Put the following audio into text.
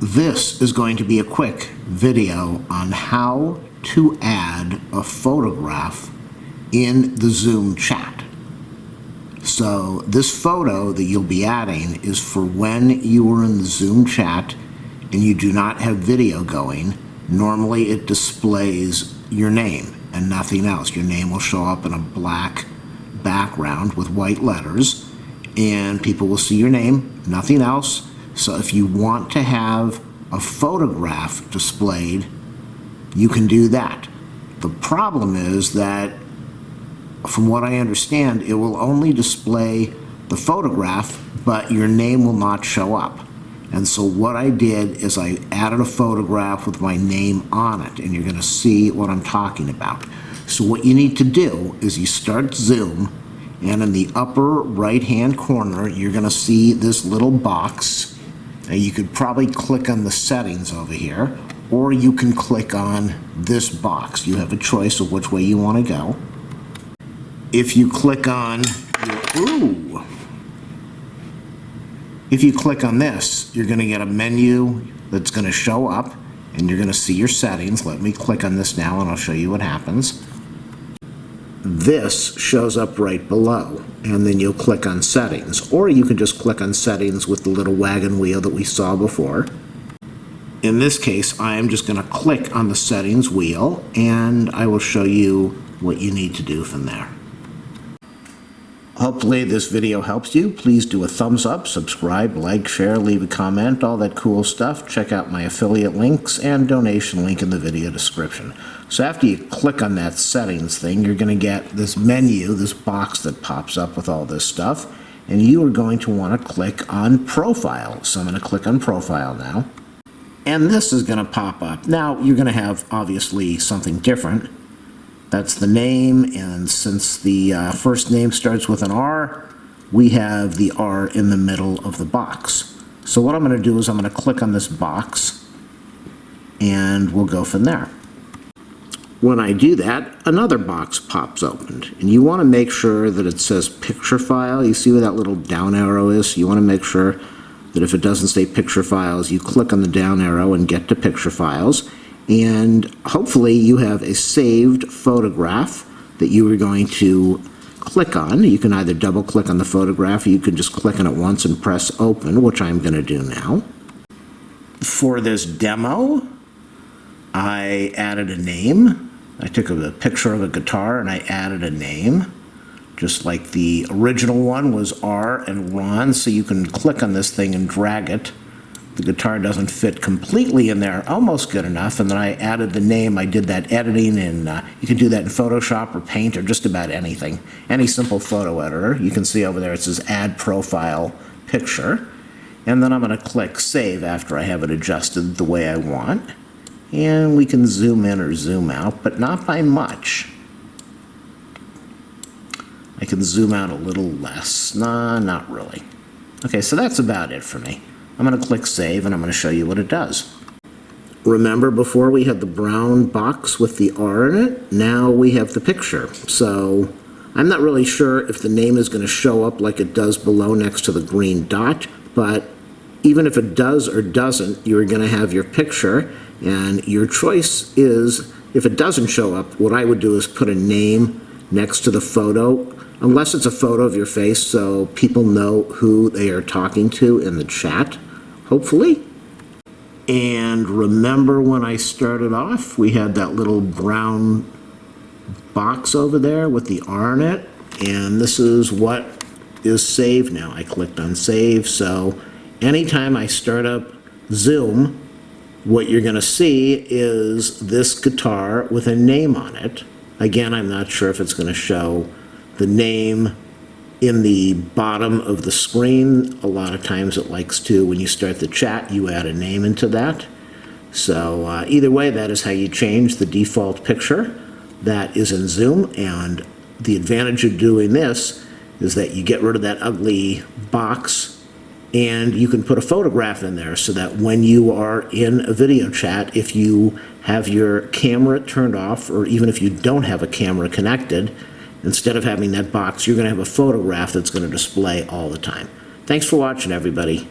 This is going to be a quick video on how to add a photograph in the Zoom chat. So this photo that you'll be adding is for when you are in the Zoom chat and you do not have video going. Normally it displays your name and nothing else. Your name will show up in a black background with white letters and people will see your name, nothing else. So if you want to have a photograph displayed, you can do that. The problem is that, from what I understand, it will only display the photograph, but your name will not show up. And so what I did is I added a photograph with my name on it, and you're going to see what I'm talking about. So what you need to do is you start Zoom, and in the upper right-hand corner, you're going to see this little box. Now you could probably click on the settings over here, or you can click on this box. You have a choice of which way you want to go. If you click on if you click on this, you're going to get a menu that's going to show up, and you're going to see your settings. Let me click on this now, and I'll show you what happens. This shows up right below, and then you'll click on settings, or you can just click on settings with the little wagon wheel that we saw before. In this case, I am just going to click on the settings wheel, and I will show you what you need to do from there. Hopefully this video helps you. Please do a thumbs up, subscribe, like, share, leave a comment, all that cool stuff. Check out my affiliate links and donation link in the video description. So after you click on that settings thing, you're going to get this menu, this box that pops up with all this stuff, and you are going to want to click on Profile. So I'm going to click on Profile now, and this is going to pop up. Now you're going to have obviously something different. That's the name, and since the first name starts with an R, we have the R in the middle of the box. So what I'm going to do is I'm going to click on this box, and we'll go from there. When I do that, another box pops open, and you want to make sure that it says Picture File. You see where that little down arrow is? You want to make sure that if it doesn't say Picture Files, you click on the down arrow and get to Picture Files. And hopefully you have a saved photograph that you are going to click on. You can either double click on the photograph, or you can just click on it once and press open, which I'm going to do now. For this demo, I added a name. I took a picture of a guitar and I added a name. Just like the original one was R and Ron, so you can click on this thing and drag it. The guitar doesn't fit completely in there, almost good enough, and then I added the name. I did that editing, and you can do that in Photoshop or Paint or just about anything. Any simple photo editor. You can see over there it says Add Profile Picture, and then I'm going to click Save after I have it adjusted the way I want, and we can zoom in or zoom out, but not by much. I can zoom out a little less. Nah, not really. Okay, so that's about it for me. I'm going to click Save, and I'm going to show you what it does. Remember, before we had the brown box with the R in it? Now we have the picture. So I'm not really sure if the name is going to show up like it does below next to the green dot, but even if it does or doesn't, you're going to have your picture, and your choice is, if it doesn't show up, what I would do is put a name next to the photo, unless it's a photo of your face so people know who they are talking to in the chat. Hopefully. And remember when I started off, we had that little brown box over there with the R in it, and this is what is saved now. I clicked on Save, so anytime I start up Zoom, what you're going to see is this guitar with a name on it. Again, I'm not sure if it's going to show the name in the bottom of the screen. A lot of times it likes to, when you start the chat, you add a name into that. So either way, that is how you change the default picture that is in Zoom. And the advantage of doing this is that you get rid of that ugly box, and you can put a photograph in there so that when you are in a video chat, if you have your camera turned off, or even if you don't have a camera connected, instead of having that box, you're going to have a photograph that's going to display all the time. Thanks for watching, everybody.